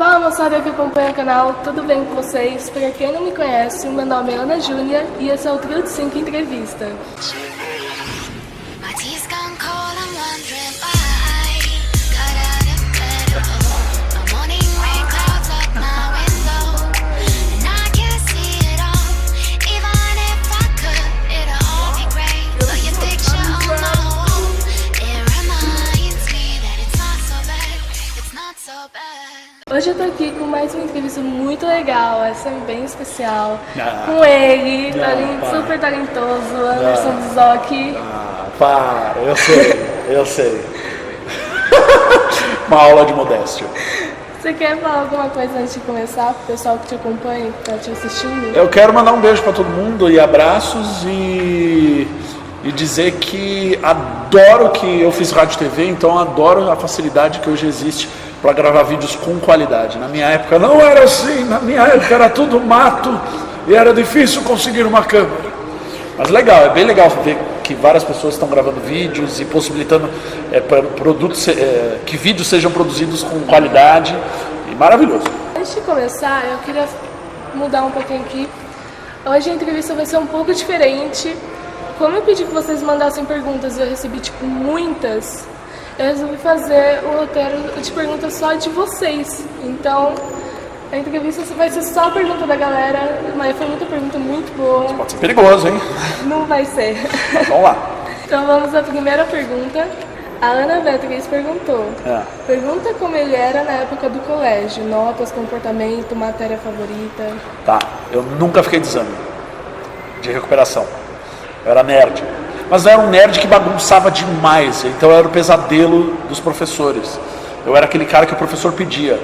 Fala moçada que acompanha o canal, tudo bem com vocês? Para quem não me conhece, meu nome é Ana Júlia e esse é o Trio de 5 Entrevista. Hoje eu tô aqui com mais uma entrevista muito legal, essa é bem especial, com ele, super talentoso, Anderson Zoc. Para, eu sei. Uma aula de modéstia. Você quer falar alguma coisa antes de começar, pro pessoal que te acompanha, que tá te assistindo? Eu quero mandar um beijo pra todo mundo e abraços e dizer que adoro que eu fiz rádio e TV, então adoro a facilidade que hoje existe para gravar vídeos com qualidade. Na minha época não era assim, na minha época era tudo mato e era difícil conseguir uma câmera. Mas legal, é bem legal ver que várias pessoas estão gravando vídeos e possibilitando produtos, que vídeos sejam produzidos com qualidade, e maravilhoso. Antes de começar, eu queria mudar um pouquinho aqui. Hoje a entrevista vai ser um pouco diferente. Como eu pedi que vocês mandassem perguntas e eu recebi muitas, eu resolvi fazer o roteiro de perguntas só de vocês. Então, a entrevista vai ser só a pergunta da galera, mas foi muita pergunta muito boa. Pode ser perigoso, hein? Não vai ser. Vamos lá. Então vamos à primeira pergunta. A Ana Beatriz perguntou. Pergunta como ele era na época do colégio. Notas, comportamento, matéria favorita. Tá, eu nunca fiquei de exame de recuperação. Eu era nerd. Mas eu era um nerd que bagunçava demais, então eu era o pesadelo dos professores. Eu era aquele cara que o professor pedia: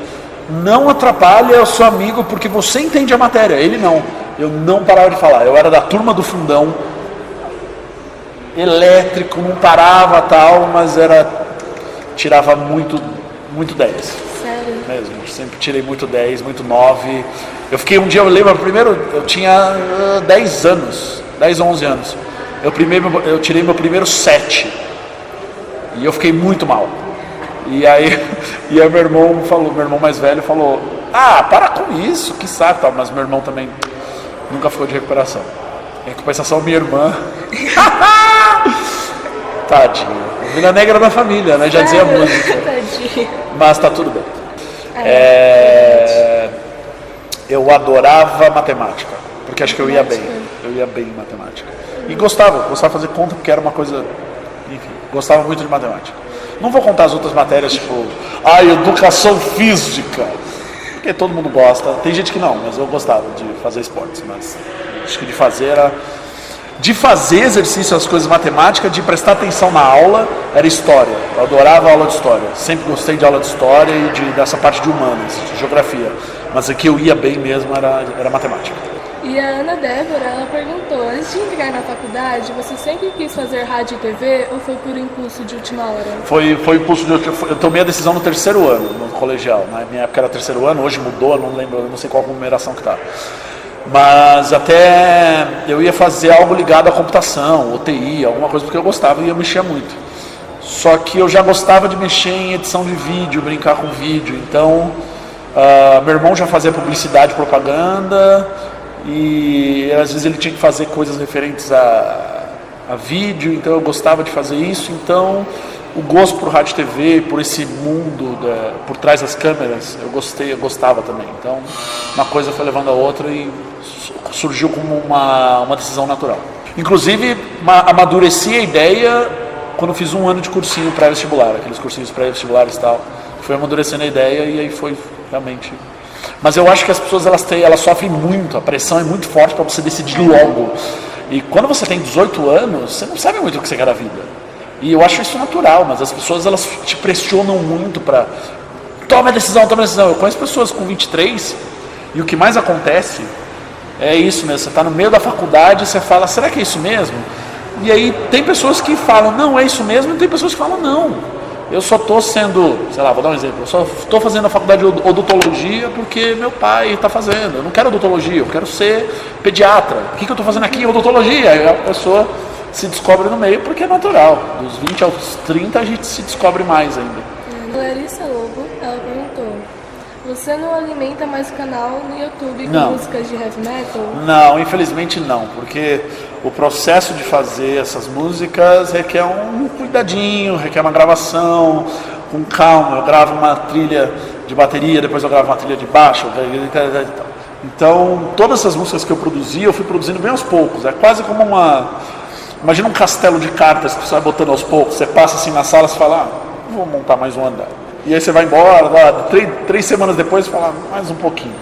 não atrapalhe o seu amigo porque você entende a matéria. Ele não. Eu não parava de falar. Eu era da turma do fundão, elétrico, não parava tal, mas tirava muito 10. Sério? Mesmo, sempre tirei muito 10, muito 9. Eu fiquei um dia, eu lembro, primeiro, eu tinha 10 anos, 10, 11 anos. Eu tirei meu primeiro 7 e eu fiquei muito mal. E aí meu irmão mais velho falou: para com isso, que saco. Mas meu irmão também nunca ficou de recuperação. Em compensação, minha irmã, tadinha, ovelha negra da família, né? Já dizia a música. Tadinha. Mas tá tudo bem. Eu adorava matemática, porque acho que eu ia bem em matemática. E gostava de fazer conta, porque era uma coisa, enfim, gostava muito de matemática. Não vou contar as outras matérias, tipo, educação física, porque todo mundo gosta. Tem gente que não, mas eu gostava de fazer esportes. Mas acho que de fazer exercício, as coisas matemáticas, de prestar atenção na aula, era história. Eu adorava a aula de história. Sempre gostei de aula de história e dessa parte de humanas, de geografia. Mas aqui eu ia bem mesmo, era matemática. E a Ana Débora, ela perguntou: antes de entrar na faculdade, você sempre quis fazer rádio e TV ou foi por impulso de última hora? Foi impulso de última hora. Eu tomei a decisão no terceiro ano, no colegial. Na minha época era terceiro ano, hoje mudou, eu não lembro, eu não sei qual a numeração que tá. Mas até eu ia fazer algo ligado à computação, ou TI, alguma coisa, porque eu gostava e eu mexia muito. Só que eu já gostava de mexer em edição de vídeo, brincar com vídeo. Então, meu irmão já fazia publicidade, propaganda, e às vezes ele tinha que fazer coisas referentes a vídeo, então eu gostava de fazer isso. Então o gosto por rádio e TV, por esse mundo por trás das câmeras, eu gostava também. Então uma coisa foi levando a outra e surgiu como uma decisão natural. Inclusive amadureci a ideia quando fiz um ano de cursinho pré-vestibular, aqueles cursinhos pré-vestibulares e tal. Fui amadurecendo a ideia e aí foi realmente. Mas eu acho que as pessoas elas sofrem muito, a pressão é muito forte para você decidir logo. E quando você tem 18 anos, você não sabe muito o que você quer da vida. E eu acho isso natural, mas as pessoas elas te pressionam muito para toma a decisão. Eu conheço pessoas com 23 e o que mais acontece é isso mesmo. Você está no meio da faculdade e você fala: será que é isso mesmo? E aí tem pessoas que falam: não, é isso mesmo, e tem pessoas que falam: não. Eu só estou sendo, sei lá, vou dar um exemplo, eu só estou fazendo a faculdade de odontologia porque meu pai está fazendo. Eu não quero odontologia, eu quero ser pediatra. O que eu estou fazendo aqui em odontologia? Aí a pessoa se descobre no meio porque é natural. Dos 20 aos 30 a gente se descobre mais ainda. Larissa Lobo, ela perguntou: Você não alimenta mais o canal no YouTube com Não. músicas de heavy metal? Não, infelizmente não, porque o processo de fazer essas músicas requer um cuidadinho, requer uma gravação com calma. Eu gravo uma trilha de bateria, depois eu gravo uma trilha de baixo. Então, todas essas músicas que eu produzi, eu fui produzindo bem aos poucos. É quase como imagina um castelo de cartas que você vai botando aos poucos. Você passa assim na sala e fala, vou montar mais um andar. E aí você vai embora, três semanas depois você fala, mais um pouquinho.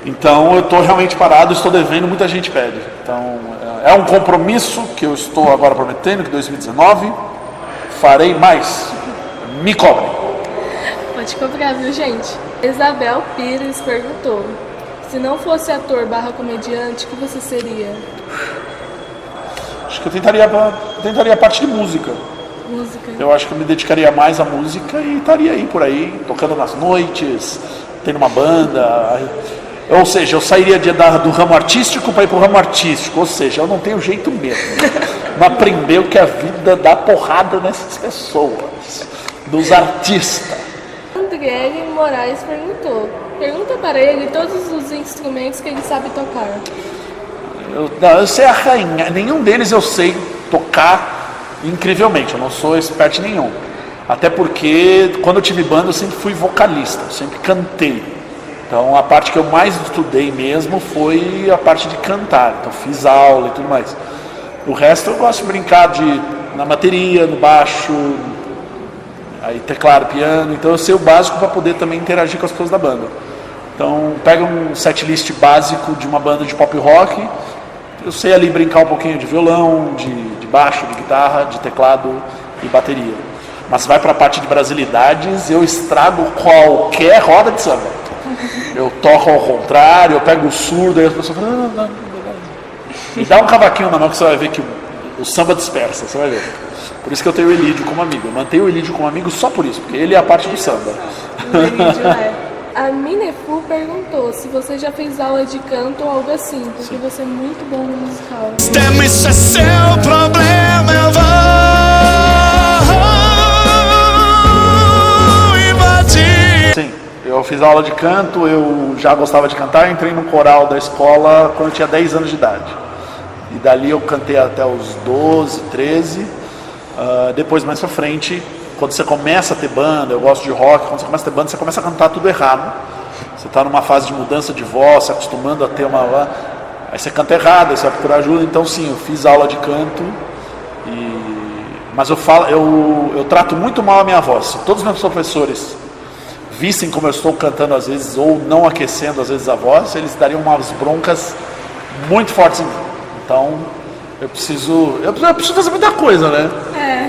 Então eu estou realmente parado, estou devendo, muita gente pede. Então é um compromisso que eu estou agora prometendo, que 2019 farei mais. Me cobrem. Pode cobrar, viu, gente? Isabel Pires perguntou, se não fosse ator / comediante, o que você seria? Acho que eu tentaria a parte de música. Música. Eu acho que eu me dedicaria mais à música e estaria aí por aí, tocando nas noites, tendo uma banda. Ou seja, eu sairia do ramo artístico para ir para o ramo artístico. Ou seja, eu não tenho jeito mesmo. Não aprendeu que a vida dá porrada nessas pessoas, dos artistas. Andriele Moraes pergunta para ele todos os instrumentos que ele sabe tocar. Eu sei a rainha, nenhum deles eu sei tocar incrivelmente, eu não sou expert em nenhum. Até porque quando eu tive banda eu sempre fui vocalista, eu sempre cantei. Então a parte que eu mais estudei mesmo foi a parte de cantar. Então fiz aula e tudo mais. O resto eu gosto de brincar na bateria, no baixo, aí teclado, piano. Então eu sei o básico para poder também interagir com as pessoas da banda. Então pega um setlist básico de uma banda de pop rock. Eu sei ali brincar um pouquinho de violão, de baixo, de guitarra, de teclado e bateria. Mas vai para a parte de brasilidades, eu estrago qualquer roda de samba. Eu toco ao contrário, eu pego o surdo, aí as pessoas falam, não. Me dá um cavaquinho na mão que você vai ver que o samba dispersa, você vai ver. Por isso que eu tenho o Elídio como amigo. Eu mantenho o Elídio como amigo só por isso, porque ele é a parte do samba. O Elídio é. A Minefu perguntou se você já fez aula de canto ou algo assim, porque você é muito bom no musical. Isso é seu problema, eu vou invadir. Sim, eu fiz aula de canto, eu já gostava de cantar, entrei no coral da escola quando eu tinha 10 anos de idade. E dali eu cantei até os 12, 13. Depois, mais pra frente, quando você começa a ter banda, eu gosto de rock, quando você começa a ter banda, você começa a cantar tudo errado. Você está numa fase de mudança de voz, se acostumando a ter aí você canta errado, aí você vai procurar ajuda. Então sim, eu fiz aula de canto, mas eu trato muito mal a minha voz. Se todos os meus professores vissem como eu estou cantando às vezes, ou não aquecendo às vezes a voz, eles dariam umas broncas muito fortes em mim. Então eu preciso fazer muita coisa, né?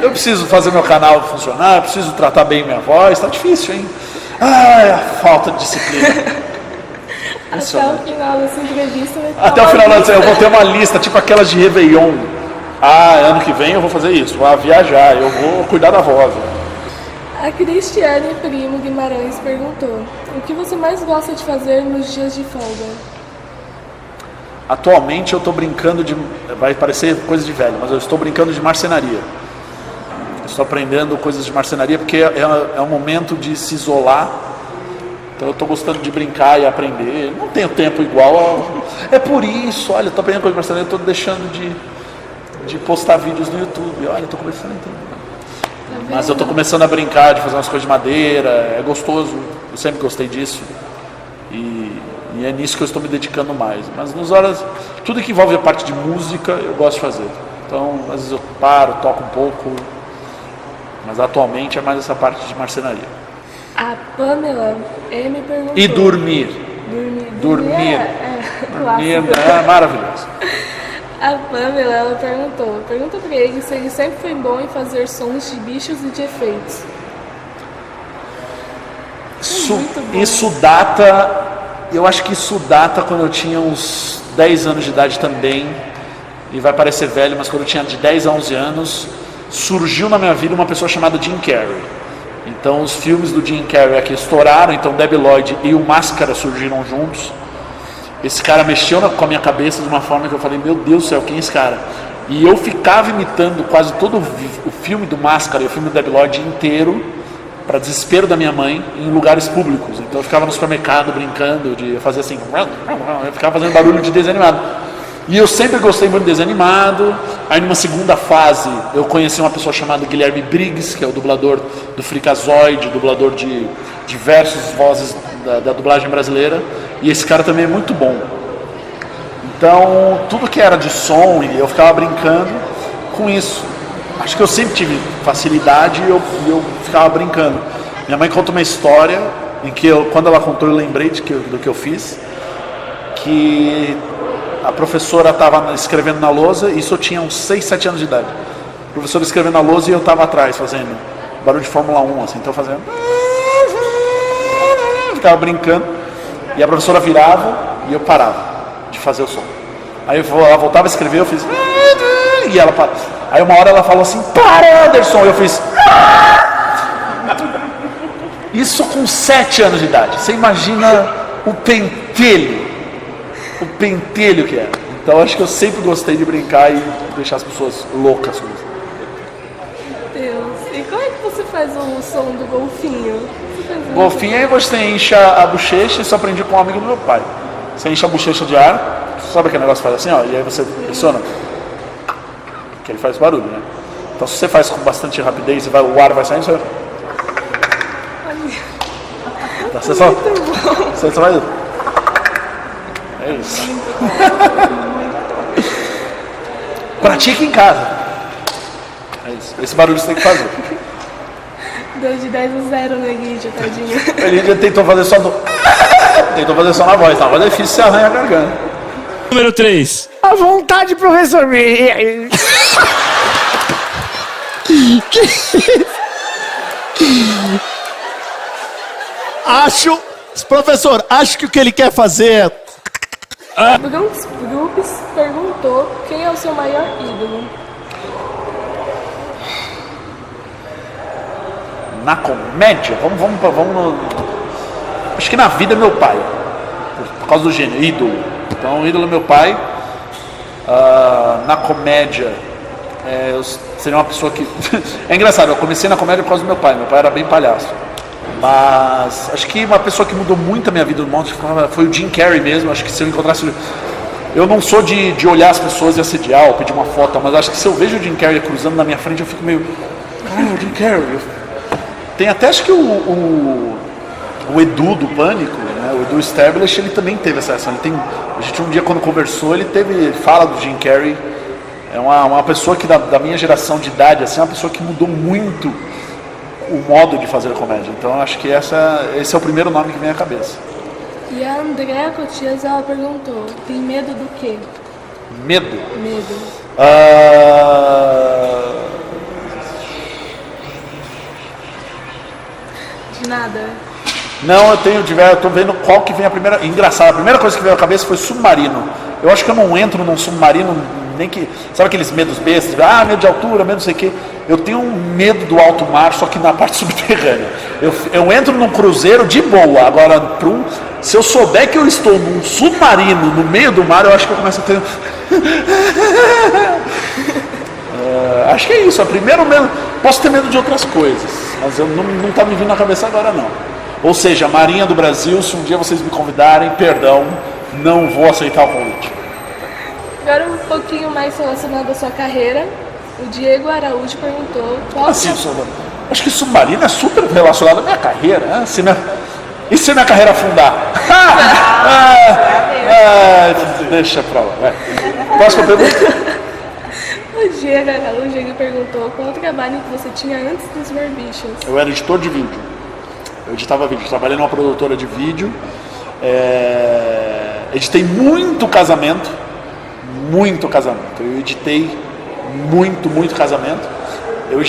Eu preciso fazer meu canal funcionar, eu preciso tratar bem minha voz, tá difícil, hein? Ai, a falta de disciplina. Até o final dessa entrevista vai ter Até o final eu vou ter uma lista, tipo aquelas de Réveillon. Ano que vem eu vou fazer isso, vou viajar, eu vou cuidar da voz. A Cristiane Primo Guimarães perguntou, o que você mais gosta de fazer nos dias de folga? Atualmente eu estou brincando vai parecer coisa de velho, mas eu estou brincando de marcenaria. Estou aprendendo coisas de marcenaria porque é um momento de se isolar. Então eu estou gostando de brincar e aprender. Não tenho tempo igual. É por isso, olha, eu estou aprendendo coisa de marcenaria, estou deixando de postar vídeos no YouTube. Olha, estou começando a entender. Mas eu estou começando a brincar de fazer umas coisas de madeira. É gostoso, eu sempre gostei disso. E é nisso que eu estou me dedicando mais. Mas nas horas, tudo que envolve a parte de música, eu gosto de fazer. Então, às vezes eu paro, toco um pouco. Mas atualmente é mais essa parte de marcenaria. A Pamela me perguntou... E dormir. Dormir. É maravilhoso. A Pamela, ela pergunta pra ele se ele sempre foi bom em fazer sons de bichos e de efeitos. Isso data... Eu acho que isso data quando eu tinha uns 10 anos de idade também. E vai parecer velho, mas quando eu tinha de 10 a 11 anos, surgiu na minha vida uma pessoa chamada Jim Carrey. Então os filmes do Jim Carrey aqui estouraram, então Debi Lloyd e o Máscara surgiram juntos. Esse cara mexeu com a minha cabeça de uma forma que eu falei, meu Deus do céu, quem é esse cara? E eu ficava imitando quase todo o filme do Máscara e o filme do Debi Lloyd inteiro, para desespero da minha mãe, em lugares públicos. Então eu ficava no supermercado brincando, de fazer assim, eu ficava fazendo barulho de desenho animado. E eu sempre gostei muito de desenho animado. Aí numa segunda fase eu conheci uma pessoa chamada Guilherme Briggs, que é o dublador do Freakazoid, dublador de diversas vozes da dublagem brasileira. E esse cara também é muito bom. Então tudo que era de som, eu ficava brincando com isso. Acho que eu sempre tive facilidade e eu ficava brincando. Minha mãe conta uma história em que quando ela contou, eu lembrei do que eu fiz, que a professora estava escrevendo na lousa, isso eu tinha uns 6, 7 anos de idade. A professora escrevendo na lousa e eu estava atrás fazendo barulho de Fórmula 1, assim, então fazendo. Ficava brincando, e a professora virava e eu parava de fazer o som. Aí ela voltava a escrever, eu fiz. E ela parava. Aí uma hora ela falou assim, para, Anderson! Eu fiz. Isso com 7 anos de idade. Você imagina o pentelho que é. Então acho que eu sempre gostei de brincar e deixar as pessoas loucas com isso. Deus. E como é que você faz o som do golfinho? Golfinho aí você enche a bochecha, isso eu aprendi com um amigo do meu pai. Você enche a bochecha de ar, sabe aquele negócio que faz assim, ó, e aí você pressiona. Que ele faz barulho, né? Então se você faz com bastante rapidez, o ar vai saindo, você só vai. É isso. Pratique em casa. É isso. Esse barulho você tem que fazer. Deu de 10 a 0, né, Guidia, tadinho. Ele tentou fazer só na voz. Na voz é difícil, você arranha a garganta. Número 3. À vontade, professor. Professor, acho que o que ele quer fazer Brooks perguntou quem é o seu maior ídolo. Na comédia, vamos. Acho que na vida é meu pai. Por causa do gênero, ídolo. Então, o ídolo é meu pai. Na comédia, eu seria uma pessoa que. É engraçado, eu comecei na comédia por causa do meu pai. Meu pai era bem palhaço. Mas acho que uma pessoa que mudou muito a minha vida no mundo foi o Jim Carrey mesmo. Acho que se eu encontrasse. Eu não sou de olhar as pessoas e assediar ou pedir uma foto, mas acho que se eu vejo o Jim Carrey cruzando na minha frente, eu fico meio. Caralho, o Jim Carrey. Tem até acho que o Edu do Pânico, né? O Edu Establish, ele também teve essa reação. A gente um dia quando conversou, ele fala do Jim Carrey. É uma pessoa que da minha geração de idade, assim, é uma pessoa que mudou muito o modo de fazer comédia. Então acho que esse é o primeiro nome que vem à cabeça. E a Andréa Cotias, ela perguntou, tem medo do quê? Medo? Medo. De nada. Não, eu tô vendo qual que vem a primeira. Engraçado, a primeira coisa que veio à cabeça foi submarino. Eu acho que eu não entro num submarino, nem que. Sabe aqueles medos bestas? Medo de altura, medo não sei o quê. Eu tenho um medo do alto mar, só que na parte subterrânea. Eu entro num cruzeiro de boa. Agora, se eu souber que eu estou num submarino no meio do mar, eu acho que eu começo a ter. Acho que é isso. A primeiro medo. Posso ter medo de outras coisas, mas não tá me vindo na cabeça agora, não. Ou seja, Marinha do Brasil, se um dia vocês me convidarem, perdão, não vou aceitar o convite. Agora um pouquinho mais relacionado à sua carreira, o Diego Araújo perguntou qual acho que submarino é super relacionado à minha carreira, né? E se minha carreira afundar? Deixa pra lá, vai. Próxima pergunta. O Diego Araújo ele perguntou qual o trabalho que você tinha antes dos Verbichos. Eu era editor de vídeo. Eu editava vídeo, trabalhei numa produtora de vídeo, editei muito casamento. Eu editei muito casamento. Eu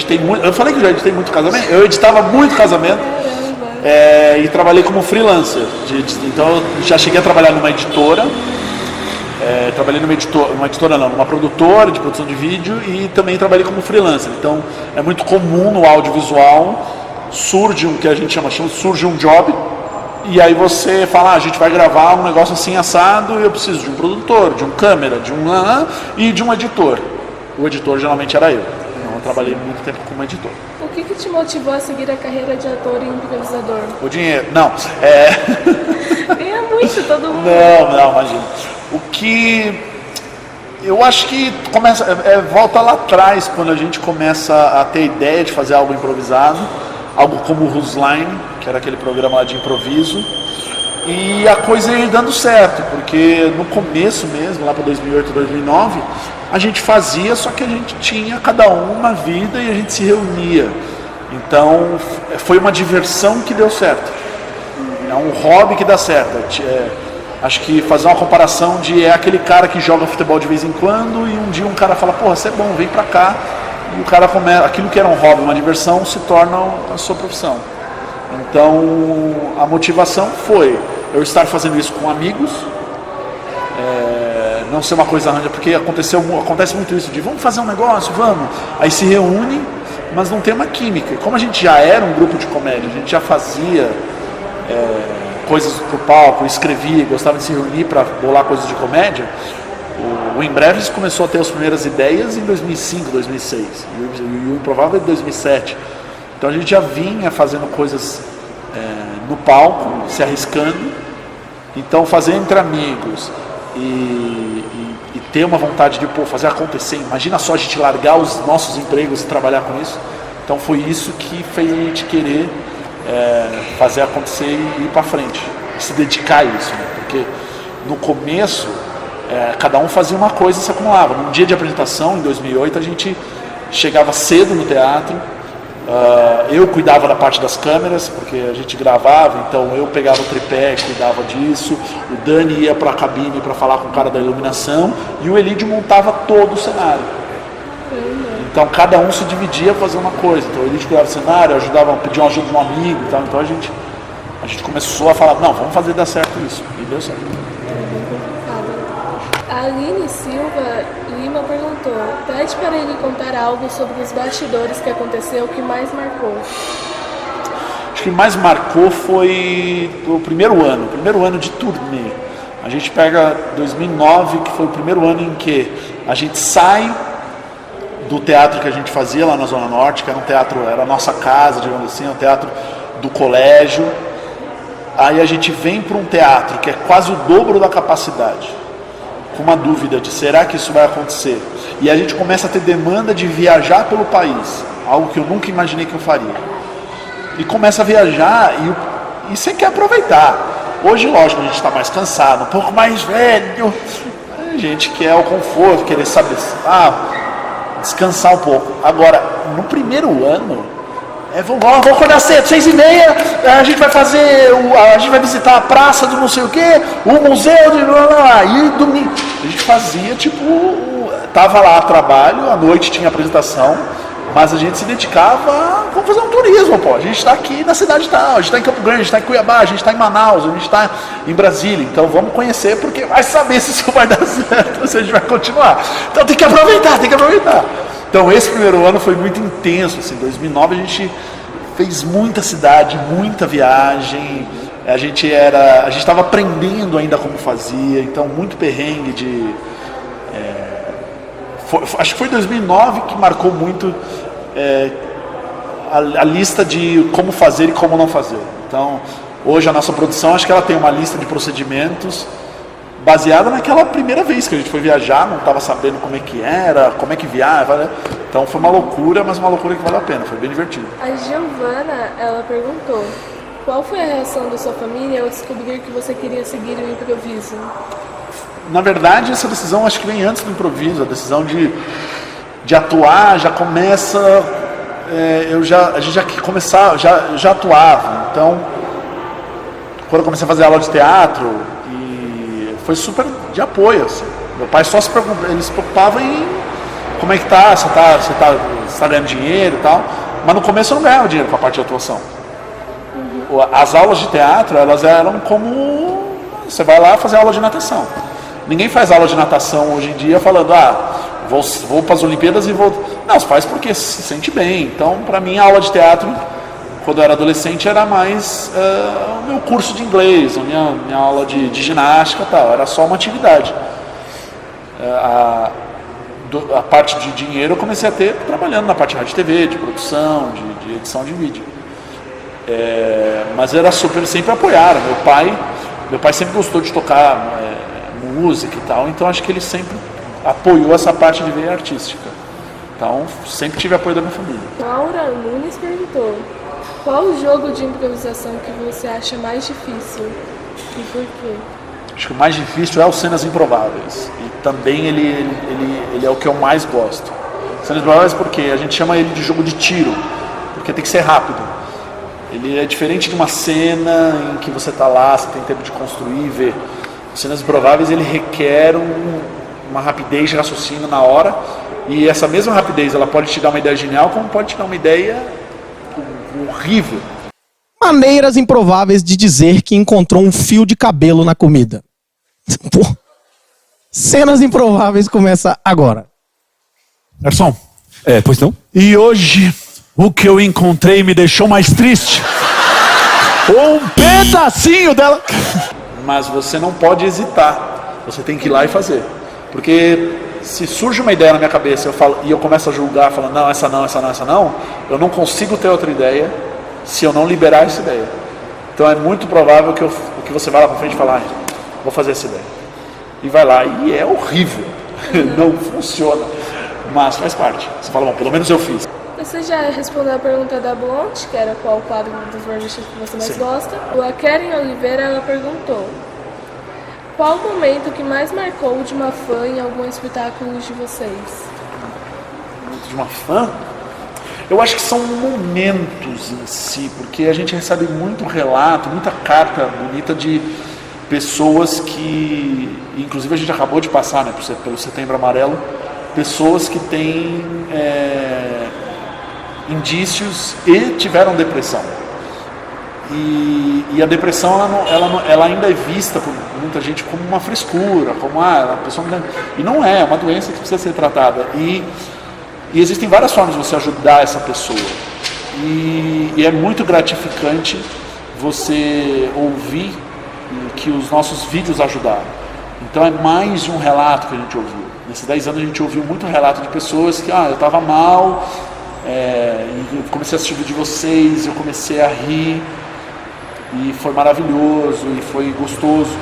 falei que já editei muito casamento. Eu editava muito casamento. E trabalhei como freelancer. Então eu já cheguei a trabalhar numa editora. Trabalhei numa produtora de produção de vídeo e também trabalhei como freelancer. Então é muito comum no audiovisual surge um job e aí você fala, a gente vai gravar um negócio assim assado e eu preciso de um produtor, de um câmera, e de um editor. O editor geralmente era eu. Então eu trabalhei muito tempo como editor. O que te motivou a seguir a carreira de ator e improvisador? O dinheiro. Não. Ganha muito, todo mundo. Não, imagina. O que eu acho que volta lá atrás, quando a gente começa a ter ideia de fazer algo improvisado, algo como o Who's Line, que era aquele programa lá de improviso, e a coisa ia dando certo, porque no começo mesmo, lá para 2008, 2009, a gente fazia, só que a gente tinha cada um uma vida e a gente se reunia. Então, foi uma diversão que deu certo. É um hobby que dá certo. Acho que fazer uma comparação de aquele cara que joga futebol de vez em quando e um dia um cara fala, porra, você é bom, vem pra cá. E o cara começa, aquilo que era um hobby, uma diversão, se torna a sua profissão. Então, a motivação foi eu estar fazendo isso com amigos, não ser uma coisa arranja, porque acontece muito isso de vamos fazer um negócio, vamos. Aí se reúne, mas não tem uma química. Como a gente já era um grupo de comédia, a gente já fazia coisas pro palco, escrevia, gostava de se reunir para bolar coisas de comédia, o Em Breves começou a ter as primeiras ideias em 2005, 2006, e o Improvável em 2007. Então a gente já vinha fazendo coisas no palco, se arriscando. Então fazer entre amigos e ter uma vontade de fazer acontecer. Imagina só a gente largar os nossos empregos e trabalhar com isso. Então foi isso que fez a gente querer fazer acontecer e ir para frente, se dedicar a isso, né? Porque no começo cada um fazia uma coisa e se acumulava. Num dia de apresentação, em 2008, a gente chegava cedo no teatro. Eu cuidava da parte das câmeras, porque a gente gravava, então eu pegava o tripé, cuidava disso, o Dani ia para a cabine para falar com o cara da iluminação e o Elídio montava todo o cenário. Então cada um se dividia a fazer uma coisa. Então o Elídio cuidava do cenário, ajudava, pedia uma ajuda de um amigo e tal. Então a gente começou a falar, não, vamos fazer dar certo isso, e deu certo. A Aline Silva Lima perguntou, pede para ele contar algo sobre os bastidores que aconteceu, o que mais marcou. Acho que mais marcou foi o primeiro ano de turnê. A gente pega 2009, que foi o primeiro ano em que a gente sai do teatro que a gente fazia lá na Zona Norte, que era um teatro, era a nossa casa, digamos assim, um teatro do colégio. Aí a gente vem para um teatro que é quase o dobro da capacidade, com uma dúvida de será que isso vai acontecer? E a gente começa a ter demanda de viajar pelo país, algo que eu nunca imaginei que eu faria. E começa a viajar e você quer aproveitar. Hoje, lógico, a gente está mais cansado, um pouco mais velho, a gente quer o conforto, querer saber, descansar um pouco. Agora, no primeiro ano, vamos acordar cedo, 6h30, a gente vai visitar a praça do não sei o que, o museu de e domingo. A gente fazia tava lá a trabalho, à noite tinha apresentação, mas a gente se dedicava, vamos fazer um turismo, pô. A gente está aqui na cidade tal, a gente está em Campo Grande, a gente está em Cuiabá, a gente está em Manaus, a gente está em Brasília, então vamos conhecer, porque vai saber se isso vai dar certo, se a gente vai continuar. Então tem que aproveitar. Então esse primeiro ano foi muito intenso, assim, 2009 a gente fez muita cidade, muita viagem, a gente estava aprendendo ainda como fazia, então muito perrengue acho que foi 2009 que marcou muito a lista de como fazer e como não fazer. Então hoje a nossa produção, acho que ela tem uma lista de procedimentos baseada naquela primeira vez que a gente foi viajar, não estava sabendo como é que era, como é que viaja, né? Então foi uma loucura, mas uma loucura que valeu a pena, foi bem divertido. A Giovana, ela perguntou, qual foi a reação da sua família ao descobrir que você queria seguir o improviso? Na verdade, essa decisão acho que vem antes do improviso, a decisão de atuar já começa, a gente já atuava, então quando eu comecei a fazer aula de teatro, foi super de apoio, assim. Meu pai só ele se preocupava em como é que tá, você tá ganhando dinheiro e tal, mas no começo eu não ganhava dinheiro com a parte de atuação. As aulas de teatro, elas eram como você vai lá fazer aula de natação. Ninguém faz aula de natação hoje em dia falando, vou para as Olimpíadas e vou... Não, você faz porque se sente bem. Então, para mim, a aula de teatro, quando eu era adolescente, era mais o meu curso de inglês, a minha aula de ginástica e tal, era só uma atividade. a parte de dinheiro eu comecei a ter trabalhando na parte de rádio e TV, de produção, de edição de vídeo. Mas era super, sempre apoiaram. Meu pai sempre gostou de tocar música e tal, então acho que ele sempre apoiou essa parte de veia artística. Então sempre tive apoio da minha família. Laura Nunes perguntou: qual o jogo de improvisação que você acha mais difícil e por quê? Acho que o mais difícil é o Cenas Improváveis. E também ele é o que eu mais gosto. Cenas Improváveis porque a gente chama ele de jogo de tiro, porque tem que ser rápido. Ele é diferente de uma cena em que você está lá, você tem tempo de construir e ver. Os Cenas Improváveis ele requer uma rapidez de raciocínio na hora, e essa mesma rapidez ela pode te dar uma ideia genial, como pode te dar uma ideia horrível. Maneiras improváveis de dizer que encontrou um fio de cabelo na comida. Pô. Cenas Improváveis começa agora. Garçom. Pois não? E hoje o que eu encontrei me deixou mais triste. Um pedacinho dela. Mas você não pode hesitar. Você tem que ir lá e fazer. Porque se surge uma ideia na minha cabeça e eu começo a julgar, falando, não, essa não, essa não, essa não, eu não consigo ter outra ideia se eu não liberar essa ideia. Então é muito provável que você vá lá pra frente e falar, vou fazer essa ideia. E vai lá, e é horrível. Não funciona. Mas faz parte. Você fala, bom, pelo menos eu fiz. Você já respondeu a pergunta da Blonde, que era qual quadro dos barbichas que você mais gosta. A Karen Oliveira, ela perguntou: qual o momento que mais marcou de uma fã em algum espetáculo de vocês? De uma fã? Eu acho que são momentos em si, porque a gente recebe muito relato, muita carta bonita de pessoas que, inclusive a gente acabou de passar, né, pelo Setembro Amarelo, pessoas que têm indícios e tiveram depressão. E a depressão ela ainda é vista por muita gente como uma frescura, como a pessoa não... E não é uma doença que precisa ser tratada. E existem várias formas de você ajudar essa pessoa. E é muito gratificante você ouvir que os nossos vídeos ajudaram. Então é mais de um relato que a gente ouviu. Nesses 10 anos a gente ouviu muito relato de pessoas que, eu estava mal, e eu comecei a assistir o vídeo de vocês, eu comecei a rir, e foi maravilhoso, e foi gostoso.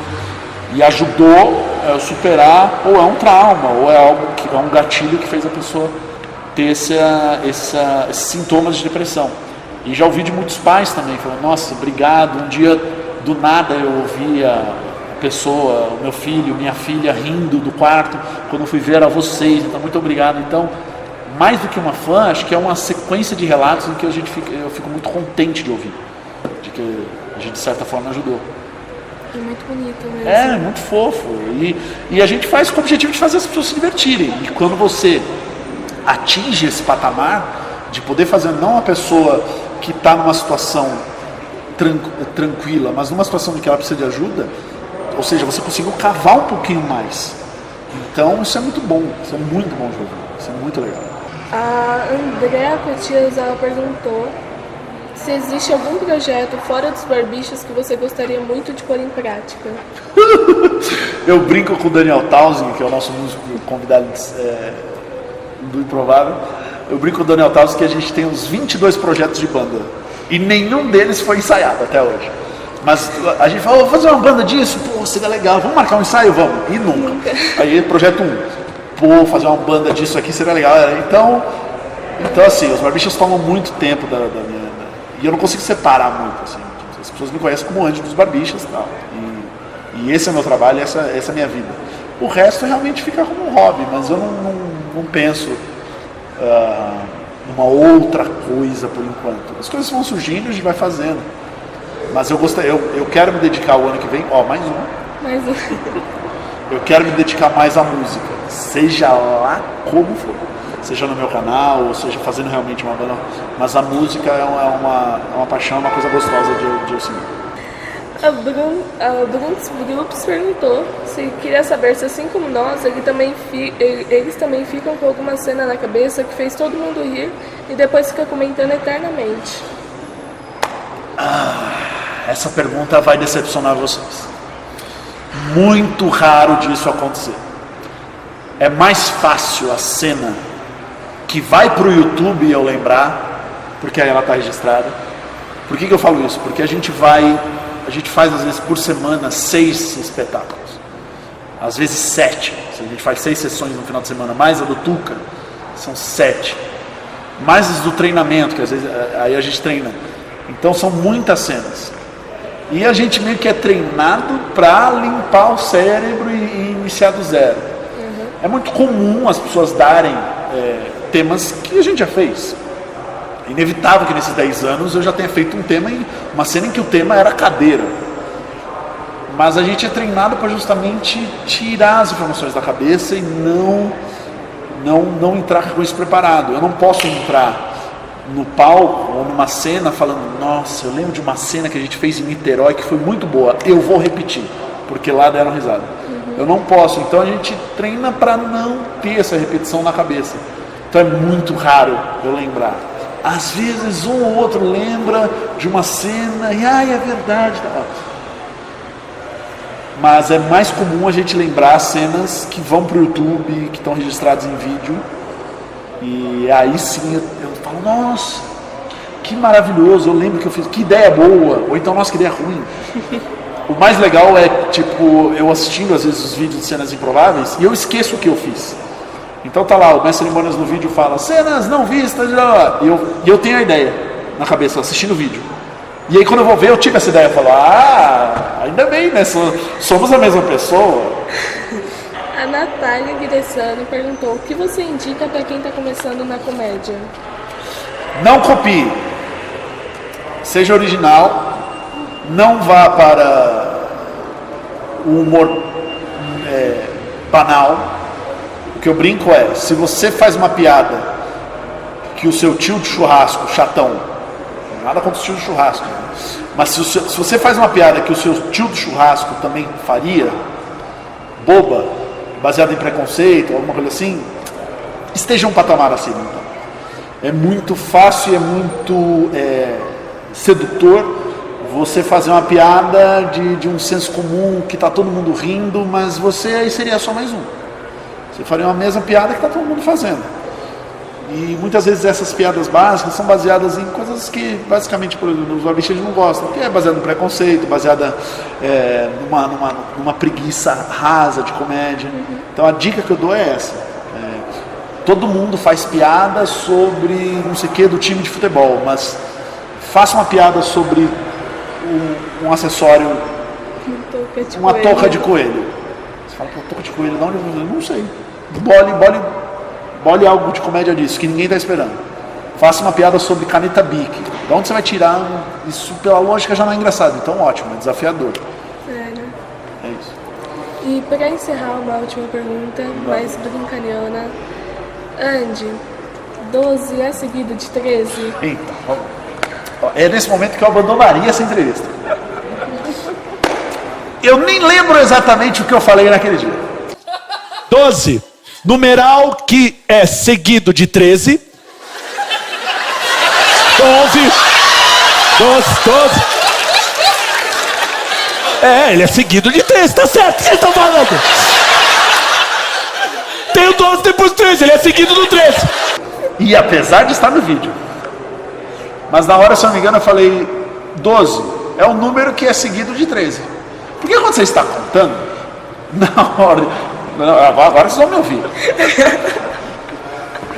E ajudou a superar, ou é um trauma, ou é algo que é um gatilho que fez a pessoa ter esses sintomas de depressão. E já ouvi de muitos pais também, falando, nossa, obrigado, um dia do nada eu ouvi a pessoa, o meu filho, minha filha rindo do quarto, quando eu fui ver a vocês, então muito obrigado. Então, mais do que uma fã, acho que é uma sequência de relatos em que eu fico muito contente de ouvir, de que a gente de certa forma ajudou. É muito bonito mesmo. É, muito fofo. E a gente faz com o objetivo de fazer as pessoas se divertirem. E quando você atinge esse patamar de poder fazer não uma pessoa que está numa situação tranquila, mas numa situação em que ela precisa de ajuda, ou seja, você conseguiu cavar um pouquinho mais. Então isso é muito bom, isso é muito bom de ouvir, isso é muito legal. A Andrea Cotias, ela perguntou se existe algum projeto fora dos barbichas que você gostaria muito de pôr em prática. Eu brinco com o Daniel Townsend, que é o nosso músico convidado do Improvável. Eu brinco com o Daniel Townsend que a gente tem uns 22 projetos de banda e nenhum deles foi ensaiado até hoje. Mas a gente falou, vamos fazer uma banda disso? Pô, seria legal, vamos marcar um ensaio? Vamos. E nunca. Aí projeto 1, pô, fazer uma banda disso aqui seria legal. Então assim, os barbichas tomam muito tempo da minha... E eu não consigo separar muito, assim. As pessoas me conhecem como Andy dos Barbichas e tal. E esse é o meu trabalho, essa é a minha vida. O resto realmente fica como um hobby, mas eu não penso numa outra coisa por enquanto. As coisas vão surgindo e a gente vai fazendo. Mas eu quero me dedicar o ano que vem, mais um. Eu quero me dedicar mais à música, seja lá como for. Seja no meu canal, ou seja fazendo realmente uma banda. Mas a música é uma paixão, uma coisa gostosa de eu seguir. A Brunx Grupos perguntou se queria saber se, assim como nós, eles também ficam com alguma cena na cabeça que fez todo mundo rir e depois fica comentando eternamente. Essa pergunta vai decepcionar vocês. Muito raro disso acontecer. é mais fácil a cena que vai para o YouTube eu lembrar, porque aí ela está registrada. Por que eu falo isso? Porque a gente faz às vezes por semana 6 espetáculos, às vezes 7. A gente faz 6 sessões no final de semana, mais a do Tuca, são 7. Mais as do treinamento, que às vezes aí a gente treina. Então são muitas cenas. E a gente meio que é treinado para limpar o cérebro e iniciar do zero. É muito comum as pessoas darem temas que a gente já fez. É inevitável que nesses 10 anos eu já tenha feito um tema, uma cena em que o tema era cadeira. Mas a gente é treinado para justamente tirar as informações da cabeça e não entrar com isso preparado. Eu não posso entrar no palco ou numa cena falando, nossa, eu lembro de uma cena que a gente fez em Niterói que foi muito boa, eu vou repetir, porque lá deram risada. Eu não posso, então a gente treina para não ter essa repetição na cabeça. Então é muito raro eu lembrar. Às vezes um ou outro lembra de uma cena e é verdade. Mas é mais comum a gente lembrar cenas que vão para o YouTube, que estão registradas em vídeo. E aí sim eu falo, nossa, que maravilhoso, eu lembro que eu fiz, que ideia boa, ou então, nossa, que ideia ruim. O mais legal é, tipo, eu assistindo às vezes os vídeos de cenas improváveis e eu esqueço o que eu fiz. Então tá lá, o mestre cerimônias no vídeo fala, cenas não vistas, e eu tenho a ideia na cabeça, assistindo o vídeo. E aí quando eu vou ver, eu tive essa ideia, eu falo, ainda bem, né, somos a mesma pessoa. A Natália Guiressano perguntou, o que você indica para quem está começando na comédia? Não copie, seja original, não vá para o humor banal. O que eu brinco é, se você faz uma piada que o seu tio de churrasco, chatão, nada contra o tio de churrasco, mas se você faz uma piada que o seu tio de churrasco também faria, boba, baseada em preconceito, alguma coisa assim, esteja um patamar acima. Então. É muito fácil, é muito sedutor você fazer uma piada de um senso comum que está todo mundo rindo, mas você aí seria só mais um. Você faria uma mesma piada que está todo mundo fazendo. E muitas vezes essas piadas básicas são baseadas em coisas que basicamente os humoristas não gostam, que é baseado no preconceito, baseada numa preguiça rasa de comédia. Então a dica que eu dou é essa. Todo mundo faz piada sobre não sei o que do time de futebol, mas faça uma piada sobre um acessório, uma touca de coelho. Você fala, pô, touca de coelho, de onde eu vou? Não sei. Bole algo de comédia disso, que ninguém está esperando. Faça uma piada sobre caneta Bic. De onde você vai tirar? Isso, pela lógica, já não é engraçado. Então, ótimo, é desafiador. É isso. E para encerrar, uma última pergunta, mais brincalhona. Andy, 12 é seguido de 13? Então, é nesse momento que eu abandonaria essa entrevista. Eu nem lembro exatamente o que eu falei naquele dia. 12. Numeral que é seguido de 13. 12. Ele é seguido de 13, tá certo? O que vocês estão falando? Tem o 12 depois do 13, ele é seguido do 13. E apesar de estar no vídeo. Mas na hora, se eu não me engano, eu falei 12 é o número que é seguido de 13. Porque quando você está contando, na hora... Não, agora vocês vão me ouvir.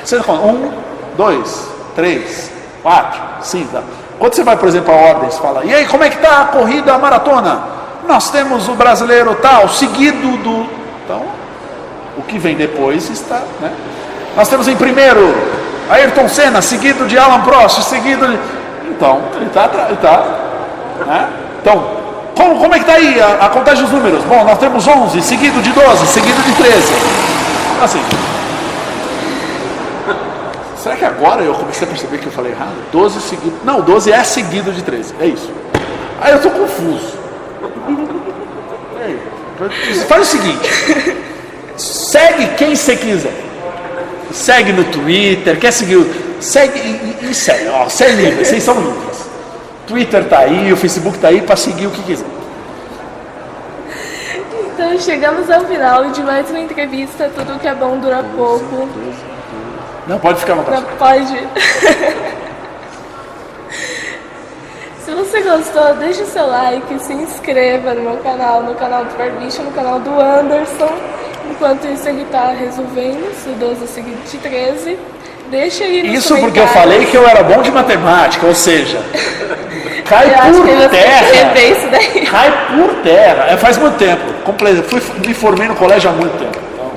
Você conta 1, 2, 3, 4, 5. Quando você vai, por exemplo, a ordem, você fala, e aí, como é que está a corrida, a maratona? Nós temos o brasileiro tal, seguido do... Então, o que vem depois está... Né? Nós temos em primeiro Ayrton Senna, seguido de Alan Prost, seguido de... Então, ele está né? Então, como é que está aí a contagem dos números? Bom, nós temos 11, seguido de 12, seguido de 13. Assim. Será que agora eu comecei a perceber que eu falei errado? 12 seguido... Não, 12 é seguido de 13. É isso. Aí eu estou confuso. Faz o seguinte. Segue quem você quiser. Segue no Twitter, quer seguir... Segue e segue. Ó, você é livre, vocês são livres. Twitter tá aí, o Facebook tá aí para seguir o que quiser. Então chegamos ao final de mais uma entrevista. Tudo que é bom dura pouco. Não, pode ficar no Não pode. Se você gostou, deixa o seu like, se inscreva no meu canal, no canal do Barbicha, no canal do Anderson. Enquanto isso ele tá resolvendo, se o 12 é seguinte de 13. Deixa aí nos Isso porque eu falei que eu era bom de matemática, ou seja, cai por terra. Isso daí. Cai por terra. Faz muito tempo. Me formei no colégio há muito tempo. Então,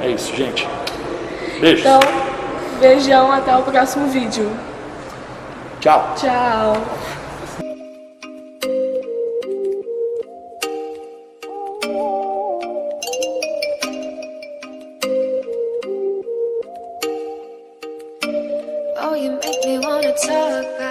é isso, gente. Beijo. Então, beijão, até o próximo vídeo. Tchau. Tchau. Oh, you make me wanna talk back.